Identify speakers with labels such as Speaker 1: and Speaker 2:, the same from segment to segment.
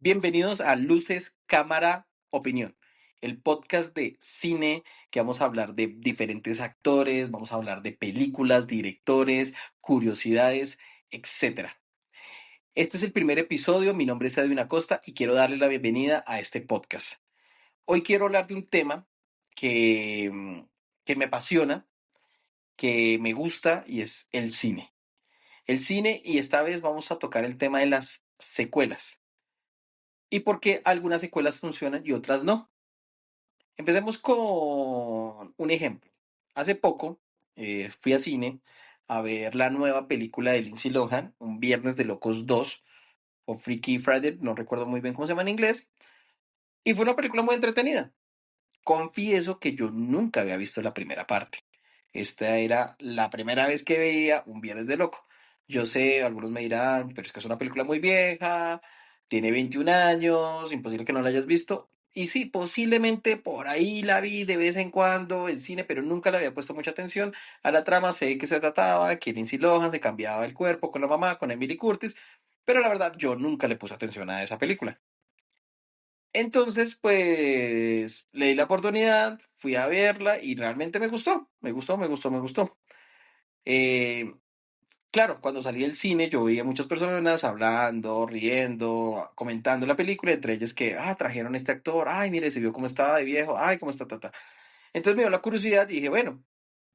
Speaker 1: Bienvenidos a Luces, Cámara, Opinión, el podcast de cine que vamos a hablar de diferentes actores, vamos a hablar de películas, directores, curiosidades, etcétera. Este es el primer episodio, mi nombre es Edwin Acosta y quiero darle la bienvenida a este podcast. Hoy quiero hablar de un tema que, que me apasiona, que me gusta y es el cine. El cine y esta vez vamos a tocar el tema de las secuelas y por qué algunas secuelas funcionan y otras no. Empecemos con un ejemplo. Hace poco fui a cine a ver la nueva película de Lindsay Lohan, Un Viernes de Locos 2 o Freaky Friday, no recuerdo muy bien cómo se llama en inglés, y fue una película muy entretenida. Confieso que yo nunca había visto la primera parte. Esta era la primera vez que veía Un Viernes de Loco. Yo sé, algunos me dirán, pero es que es una película muy vieja, tiene 21 años, imposible que no la hayas visto. Y sí, posiblemente por ahí la vi de vez en cuando en cine, pero nunca le había puesto mucha atención a la trama. Sé de qué se trataba, que Lindsay Lohan se cambiaba el cuerpo con la mamá, con Emily Curtis, pero la verdad yo nunca le puse atención a esa película. Entonces, pues le di la oportunidad, fui a verla y realmente me gustó, me gustó. Eh, claro, cuando salí del cine yo veía muchas personas hablando, riendo, comentando la película, entre ellas que, trajeron este actor, ay, mire, se vio cómo estaba de viejo, ay, cómo está, ta. Entonces me dio la curiosidad y dije, bueno,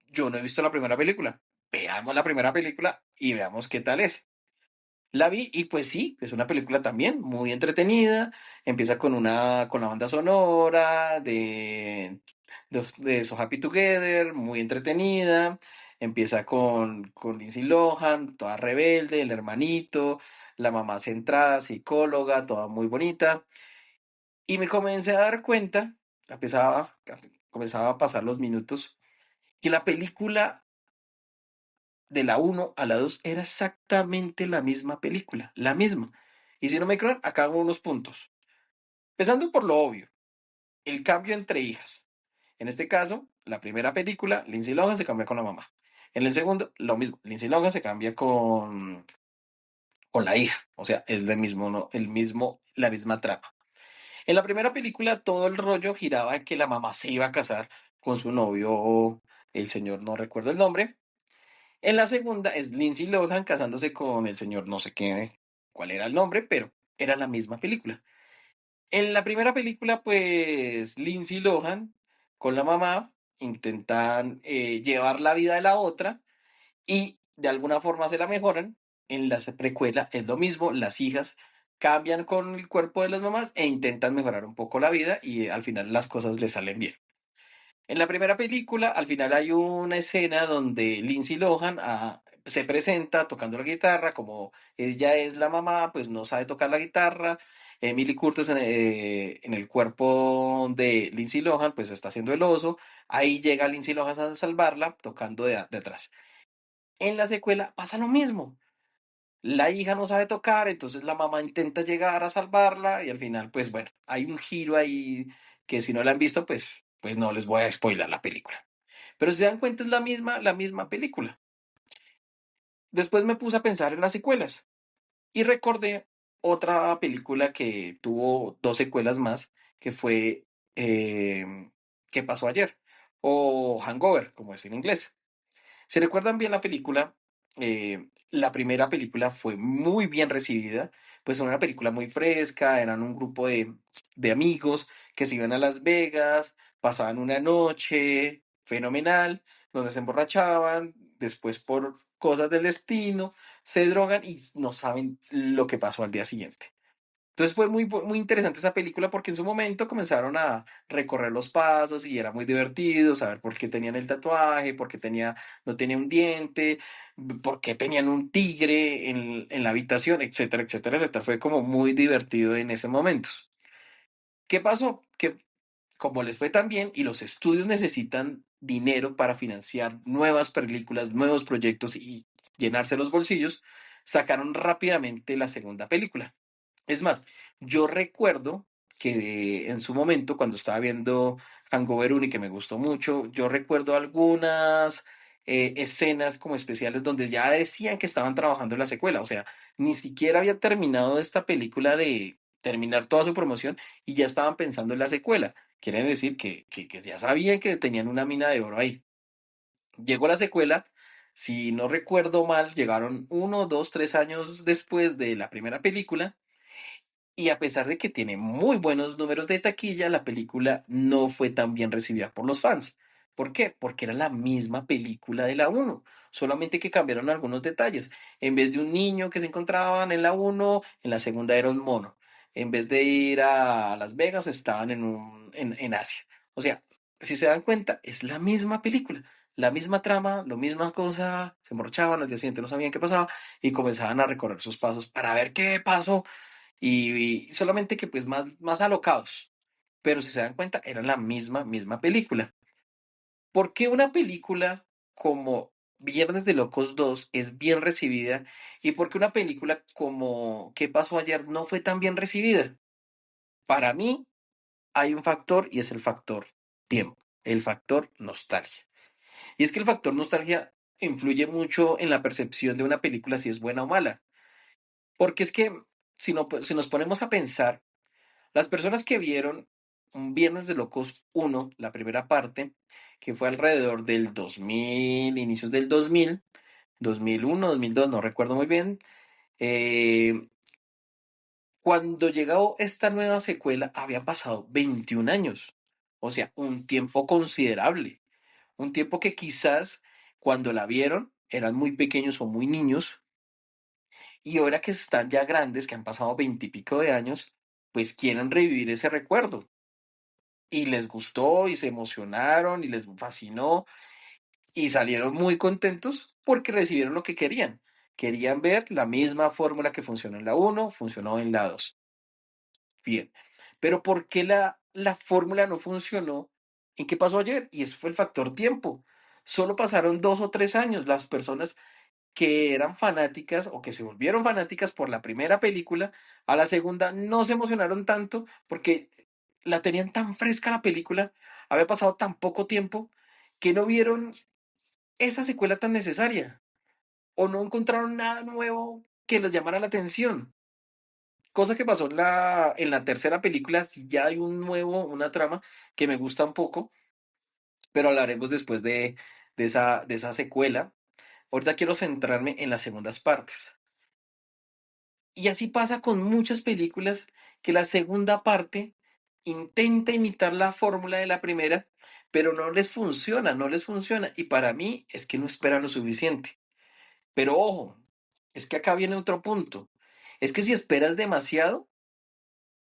Speaker 1: yo no he visto la primera película, veamos la primera película y veamos qué tal es. La vi y pues sí, es una película también muy entretenida. Empieza con la banda sonora de So Happy Together, muy entretenida. Empieza con Lindsay Lohan, toda rebelde, el hermanito, la mamá centrada, psicóloga, toda muy bonita. Y me comencé a dar cuenta, empezaba, comenzaba a pasar los minutos, que la película de la uno a la 2 era exactamente la misma película, la misma. Y si no me creen, acá hago unos puntos. Empezando por lo obvio, el cambio entre hijas. En este caso, la primera película, Lindsay Lohan se cambia con la mamá. En el segundo, lo mismo, Lindsay Lohan se cambia con la hija. O sea, es el mismo, ¿no? La misma trama. En la primera película, todo el rollo giraba en que la mamá se iba a casar con su novio, el señor, no recuerdo el nombre. En la segunda es Lindsay Lohan casándose con el señor no sé qué, cuál era el nombre, pero era la misma película. En la primera película, pues Lindsay Lohan con la mamá intentan llevar la vida de la otra y de alguna forma se la mejoran. En la precuela es lo mismo, las hijas cambian con el cuerpo de las mamás e intentan mejorar un poco la vida y al final las cosas les salen bien. En la primera película, al final hay una escena donde Lindsay Lohan se presenta tocando la guitarra, como ella es la mamá, pues no sabe tocar la guitarra. Emily Curtis en el cuerpo de Lindsay Lohan, pues está haciendo el oso. Ahí llega Lindsay Lohan a salvarla, tocando de atrás. En la secuela pasa lo mismo. La hija no sabe tocar, entonces la mamá intenta llegar a salvarla y al final, pues bueno, hay un giro ahí que si no la han visto, pues no les voy a spoilar la película. Pero si se dan cuenta es la misma película. Después me puse a pensar en las secuelas y recordé otra película que tuvo dos secuelas más, que fue ¿Qué pasó ayer? O Hangover, como es en inglés. Si recuerdan bien la película, la primera película fue muy bien recibida, pues era una película muy fresca, eran un grupo de amigos que se iban a Las Vegas, pasaban una noche fenomenal, donde se emborrachaban, después por cosas del destino, se drogan y no saben lo que pasó al día siguiente. Entonces fue muy interesante esa película porque en su momento comenzaron a recorrer los pasos y era muy divertido saber por qué tenían el tatuaje, por qué no tenía un diente, por qué tenían un tigre en la habitación, etcétera, etcétera, etcétera. Fue como muy divertido en ese momento. ¿Qué pasó? Que como les fue tan bien y los estudios necesitan dinero para financiar nuevas películas, nuevos proyectos y llenarse los bolsillos, sacaron rápidamente la segunda película. Es más, yo recuerdo que en su momento, cuando estaba viendo Hangover 1 y que me gustó mucho, yo recuerdo algunas escenas como especiales donde ya decían que estaban trabajando en la secuela. O sea, ni siquiera había terminado esta película terminar toda su promoción y ya estaban pensando en la secuela. Quieren decir que ya sabían que tenían una mina de oro ahí. Llegó la secuela, si no recuerdo mal, llegaron 1, 2, 3 años después de la primera película y a pesar de que tiene muy buenos números de taquilla, la película no fue tan bien recibida por los fans. ¿Por qué? Porque era la misma película de la uno, solamente que cambiaron algunos detalles. En vez de un niño que se encontraban en la uno, en la segunda era un mono. En vez de ir a Las Vegas, estaban en Asia. O sea, si se dan cuenta, es la misma película, la misma trama, la misma cosa. Se emborrachaban, al día siguiente no sabían qué pasaba y comenzaban a recorrer sus pasos para ver qué pasó y solamente que pues más alocados. Pero si se dan cuenta, era la misma película. ¿Por qué una película como Viernes de Locos 2 es bien recibida? ¿Y por qué una película como ¿Qué pasó ayer no fue tan bien recibida? Para mí hay un factor y es el factor tiempo, el factor nostalgia. Y es que el factor nostalgia influye mucho en la percepción de una película si es buena o mala. Porque es que si nos ponemos a pensar, las personas que vieron un Viernes de Locos uno, la primera parte, que fue alrededor del 2000, inicios del 2001, 2002, no recuerdo muy bien, eh, cuando llegó esta nueva secuela habían pasado 21 años, o sea, un tiempo considerable, un tiempo que quizás cuando la vieron eran muy pequeños o muy niños y ahora que están ya grandes, que han pasado 20 y pico de años, pues quieren revivir ese recuerdo y les gustó y se emocionaron y les fascinó y salieron muy contentos porque recibieron lo que querían. Querían ver la misma fórmula que funcionó en la uno funcionó en la 2. Bien. Pero ¿por qué la fórmula no funcionó? ¿En qué pasó ayer? Y ese fue el factor tiempo. Solo pasaron 2 o 3 años. Las personas que eran fanáticas o que se volvieron fanáticas por la primera película, a la segunda no se emocionaron tanto porque la tenían tan fresca la película, había pasado tan poco tiempo que no vieron esa secuela tan necesaria o no encontraron nada nuevo que les llamara la atención. Cosa que pasó en la tercera película, si ya hay una trama que me gusta un poco, pero hablaremos después de esa secuela. Ahorita quiero centrarme en las segundas partes. Y así pasa con muchas películas que la segunda parte intenta imitar la fórmula de la primera, pero no les funciona, no les funciona. Y para mí es que no esperan lo suficiente. Pero ojo, es que acá viene otro punto. Es que si esperas demasiado,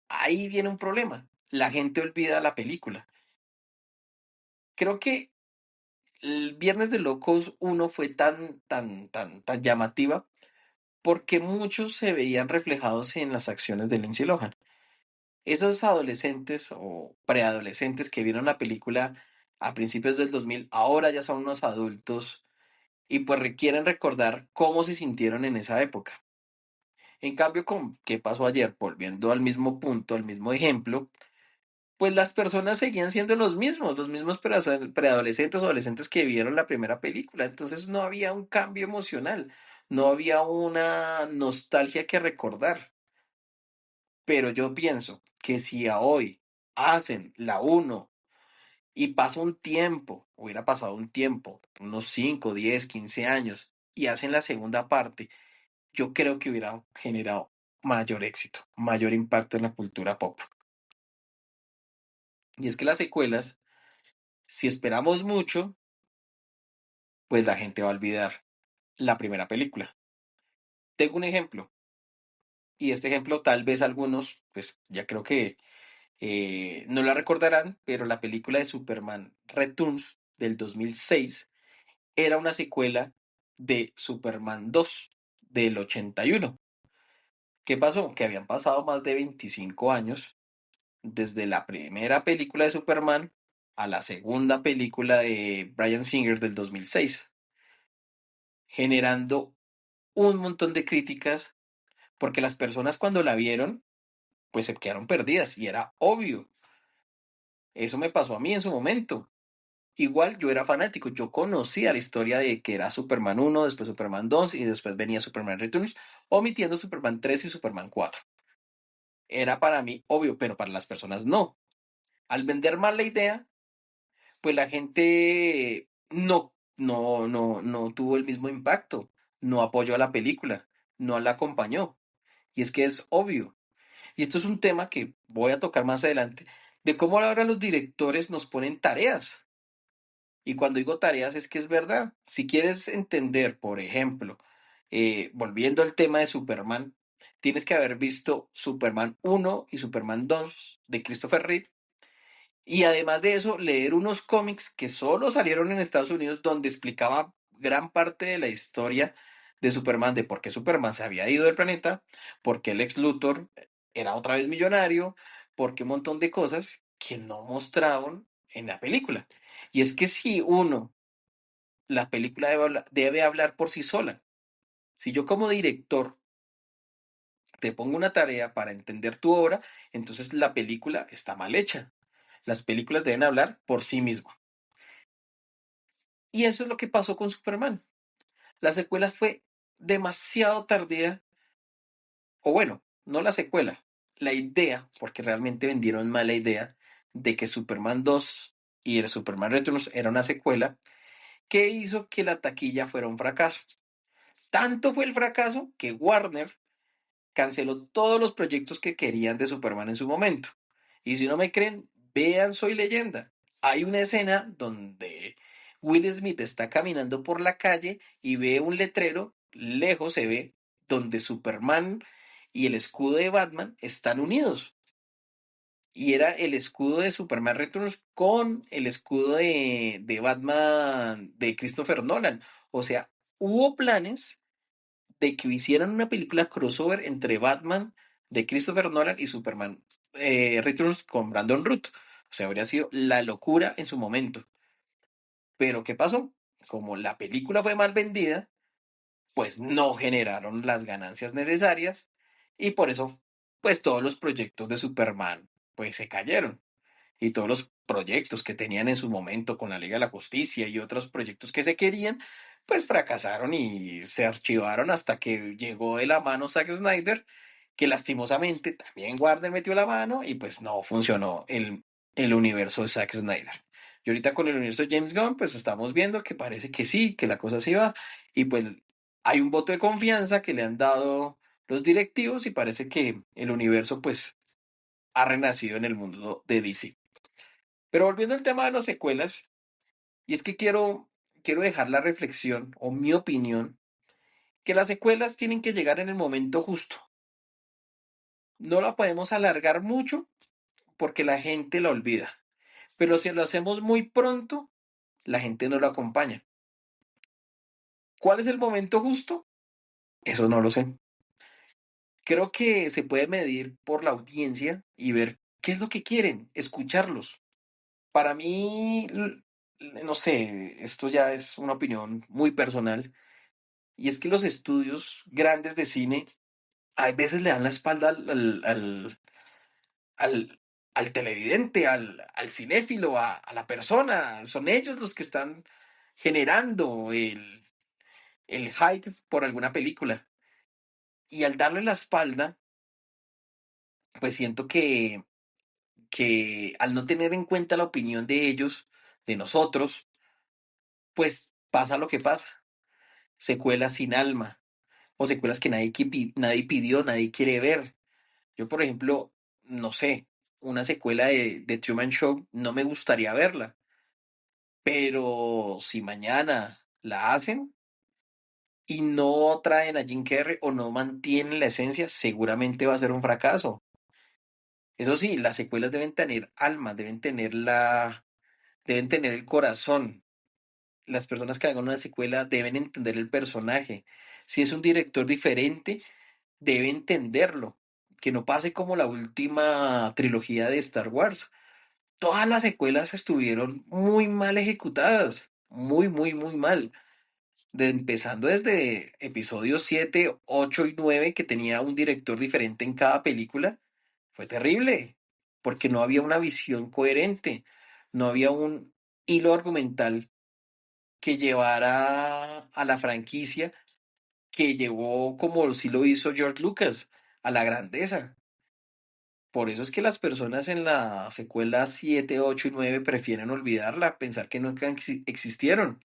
Speaker 1: ahí viene un problema. La gente olvida la película. Creo que el Viernes de Locos uno fue tan llamativa porque muchos se veían reflejados en las acciones de Lindsay Lohan. Esos adolescentes o preadolescentes que vieron la película a principios del 2000, ahora ya son unos adultos y pues requieren recordar cómo se sintieron en esa época. En cambio, con qué pasó ayer, volviendo al mismo punto, al mismo ejemplo, pues las personas seguían siendo los mismos preadolescentes o adolescentes que vieron la primera película. Entonces no había un cambio emocional, no había una nostalgia que recordar. Pero yo pienso que si a hoy hacen la uno y pasa un tiempo, hubiera pasado un tiempo, unos 5 10 15 años, y hacen la segunda parte, yo creo que hubiera generado mayor éxito, mayor impacto en la cultura pop. Y es que las secuelas, si esperamos mucho, pues la gente va a olvidar la primera película. Tengo un ejemplo, y este ejemplo tal vez algunos, pues ya creo que no la recordarán, pero la película de Superman Returns del 2006 era una secuela de Superman 2 del 81. ¿Qué pasó? Que habían pasado más de 25 años desde la primera película de Superman a la segunda película de Bryan Singer del 2006, generando un montón de críticas porque las personas cuando la vieron, pues se quedaron perdidas y era obvio. Eso me pasó a mí en su momento. Igual yo era fanático, yo conocía la historia de que era Superman 1, después Superman 2 y después venía Superman Returns, omitiendo Superman 3 y Superman 4. era para mí obvio, pero para las personas no. Al vender mal la idea, pues la gente no tuvo el mismo impacto, no apoyó a la película, no la acompañó. Y es que es obvio. Y esto es un tema que voy a tocar más adelante, de cómo ahora los directores nos ponen tareas. Y cuando digo tareas es que es verdad. Si quieres entender, por ejemplo, volviendo al tema de Superman, tienes que haber visto Superman 1 y Superman 2 de Christopher Reeve. Y además de eso, leer unos cómics que solo salieron en Estados Unidos donde explicaba gran parte de la historia de Superman, de por qué Superman se había ido del planeta, por qué Lex Luthor era otra vez millonario, por qué un montón de cosas que no mostraron en la película. Y es que si uno, la película debe hablar por sí sola. Si yo como director te pongo una tarea para entender tu obra, entonces la película está mal hecha. Las películas deben hablar por sí mismas. Y eso es lo que pasó con Superman. La secuela fue demasiado tardía, o bueno, no la secuela, la idea, porque realmente vendieron mal la idea de que Superman 2 y el Superman Returns era una secuela, que hizo que la taquilla fuera un fracaso. Tanto fue el fracaso que Warner canceló todos los proyectos que querían de Superman en su momento. Y si no me creen, vean Soy Leyenda. Hay una escena donde Will Smith está caminando por la calle y ve un letrero, lejos se ve, donde Superman y el escudo de Batman están unidos. Y era el escudo de Superman Returns con el escudo de Batman de Christopher Nolan. O sea, hubo planes de que hicieran una película crossover entre Batman de Christopher Nolan y Superman Returns con Brandon Root. O sea, habría sido la locura en su momento. Pero ¿qué pasó? Como la película fue mal vendida, pues no generaron las ganancias necesarias y por eso, pues todos los proyectos de Superman, pues se cayeron y todos los proyectos que tenían en su momento con la Liga de la Justicia y otros proyectos que se querían, pues fracasaron y se archivaron hasta que llegó de la mano Zack Snyder, que lastimosamente también Warner metió la mano y pues no funcionó el universo de Zack Snyder. Y ahorita con el universo de James Gunn, pues estamos viendo que parece que sí, que la cosa sí va y pues hay un voto de confianza que le han dado los directivos y parece que el universo pues ha renacido en el mundo de DC. Pero volviendo al tema de las secuelas, y es que quiero dejar la reflexión o mi opinión, que las secuelas tienen que llegar en el momento justo. No la podemos alargar mucho porque la gente la olvida. Pero si lo hacemos muy pronto, la gente no lo acompaña. ¿Cuál es el momento justo? Eso no lo sé. Creo que se puede medir por la audiencia y ver qué es lo que quieren, escucharlos. Para mí, no sé, esto ya es una opinión muy personal. Y es que los estudios grandes de cine a veces le dan la espalda al, al televidente, al cinéfilo, a la persona. Son ellos los que están generando el hype por alguna película. Y al darle la espalda, pues siento que al no tener en cuenta la opinión de ellos, de nosotros, pues pasa lo que pasa. Secuelas sin alma o secuelas que nadie pidió, nadie quiere ver. Yo, por ejemplo, no sé, una secuela de Truman Show no me gustaría verla, pero si mañana la hacen y no traen a Jim Carrey o no mantienen la esencia, seguramente va a ser un fracaso. Eso sí, las secuelas deben tener alma, deben tener el corazón. Las personas que hagan una secuela deben entender el personaje. Si es un director diferente, debe entenderlo. Que no pase como la última trilogía de Star Wars. Todas las secuelas estuvieron muy mal ejecutadas, muy mal. Empezando desde episodio 7, 8 y 9 que tenía un director diferente en cada película, fue terrible, porque no había una visión coherente, no había un hilo argumental que llevara a la franquicia, que llevó como sí lo hizo George Lucas, a la grandeza. Por eso es que las personas en la secuela 7, 8 y 9 prefieren olvidarla, pensar que nunca existieron.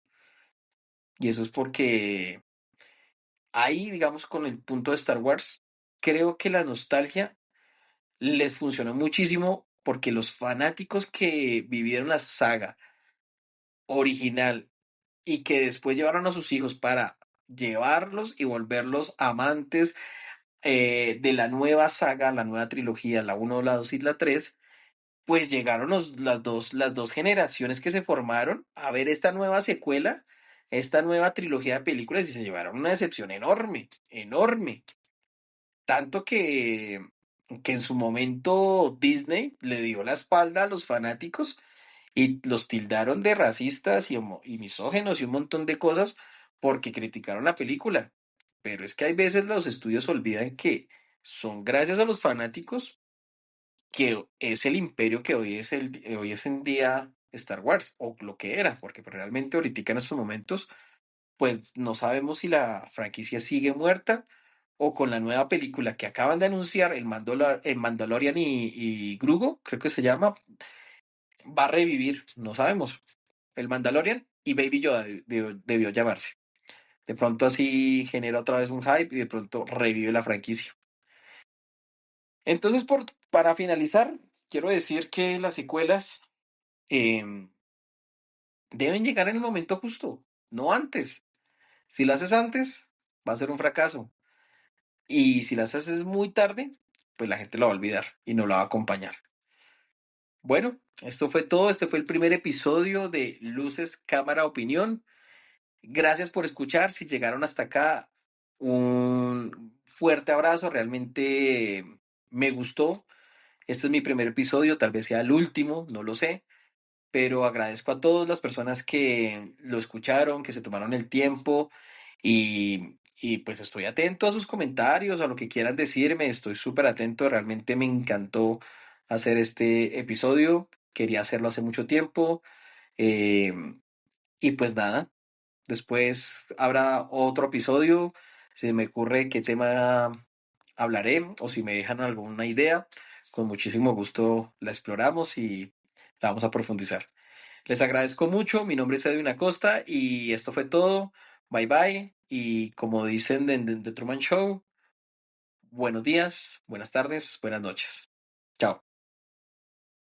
Speaker 1: Y eso es porque ahí, digamos, con el punto de Star Wars, creo que la nostalgia les funcionó muchísimo porque los fanáticos que vivieron la saga original y que después llevaron a sus hijos para llevarlos y volverlos amantes de la nueva saga, la nueva trilogía, la uno, la 2 y la 3, pues llegaron las dos generaciones que se formaron a ver esta nueva secuela, esta nueva trilogía de películas y se llevaron una decepción enorme, enorme. Tanto que en su momento Disney le dio la espalda a los fanáticos y los tildaron de racistas y misógenos y un montón de cosas porque criticaron la película. Pero es que hay veces los estudios olvidan que son gracias a los fanáticos que es el imperio que hoy es en día Star Wars, o lo que era, porque pues, realmente ahorita en estos momentos, pues no sabemos si la franquicia sigue muerta o con la nueva película que acaban de anunciar, el Mandalorian y Grogu, creo que se llama, va a revivir, no sabemos. El Mandalorian y Baby Yoda debió llamarse. De pronto así genera otra vez un hype y de pronto revive la franquicia. Entonces, para finalizar, quiero decir que las secuelas em, deben llegar en el momento justo, no antes. Si las haces antes, va a ser un fracaso. Y si las haces muy tarde, pues la gente la va a olvidar y no la va a acompañar. Bueno, esto fue todo. Este fue el primer episodio de Luces, Cámara, Opinión. Gracias por escuchar. Si llegaron hasta acá, un fuerte abrazo. Realmente me gustó. Este es mi primer episodio, tal vez sea el último, no lo sé, pero agradezco a todas las personas que lo escucharon, que se tomaron el tiempo y pues estoy atento a sus comentarios, a lo que quieran decirme, estoy súper atento, realmente me encantó hacer este episodio, quería hacerlo hace mucho tiempo eh, y pues nada, después habrá otro episodio, si me ocurre qué tema hablaré o si me dejan alguna idea, con muchísimo gusto la exploramos y la vamos a profundizar. Les agradezco mucho, mi nombre es Edwin Acosta y esto fue todo. Bye bye y como dicen de The Truman Show, buenos días, buenas tardes, buenas noches. Chao.